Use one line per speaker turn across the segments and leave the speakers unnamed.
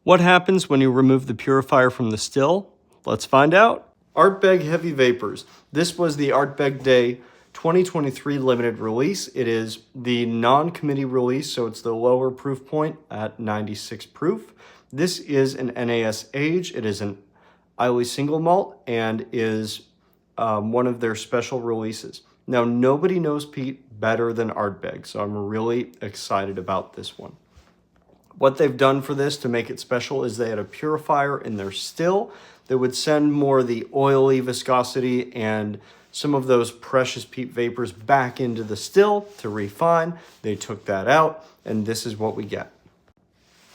What happens when you remove the purifier from the still? Let's find out. Artbeg Heavy Vapours. This was the Artbeg Day 2023 limited release. It is the non-committee release, so it's the lower proof point at 96 proof. This is an NAS age. It is an Islay single malt and is one of their special releases. Now, nobody knows peat better than Artbeg, so I'm really excited about this one. What they've done for this to make it special is they had a purifier in their still that would send more of the oily viscosity and some of those precious peat vapors back into the still to refine. They took that out, and this is what we get.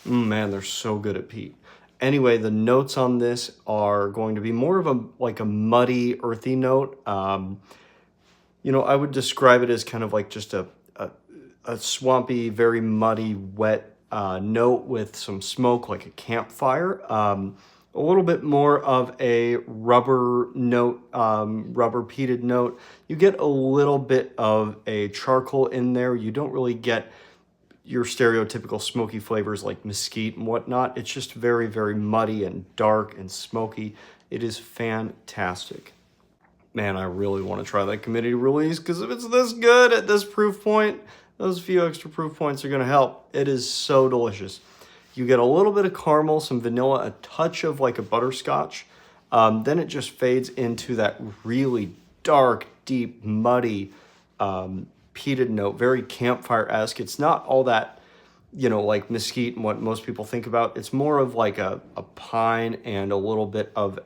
Man, they're so good at peat. Anyway, the notes on this are going to be more of a muddy, earthy note. You know, I would describe it as kind of like just a swampy, very muddy, wet note with some smoke, like a campfire. A little bit more of a rubber note, rubber peated note. You get a little bit of a charcoal in there. You don't really get your stereotypical smoky flavors like mesquite and whatnot. It's just very, very muddy and dark and smoky. It is fantastic. Man, I really want to try that committee release, because if it's this good at this proof point, those few extra proof points are going to help. It is so delicious. You get a little bit of caramel, some vanilla, a touch of like a butterscotch. Then it just fades into that really dark, deep, muddy, peated note, very campfire-esque. It's not all that, you know, like mesquite and what most people think about. It's more of like a pine and a little bit of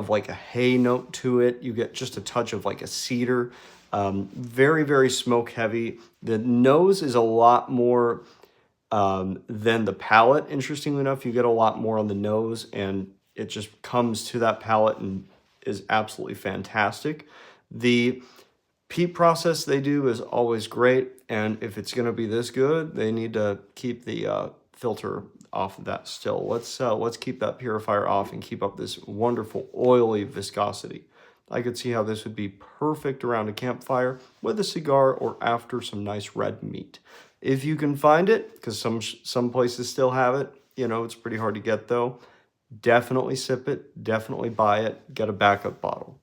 like a hay note to it. You get just a touch of like a cedar. Very, very smoke heavy. The nose is a lot more than the palate. Interestingly enough, you get a lot more on the nose, and it just comes to that palate and is absolutely fantastic. The peat process they do is always great, and if it's going to be this good, they need to keep the filter off of that still. Let's keep that purifier off and keep up this wonderful oily viscosity. I could see how this would be perfect around a campfire with a cigar or after some nice red meat. If you can find it, because some places still have it, you know, it's pretty hard to get though. Definitely sip it, definitely buy it, get a backup bottle.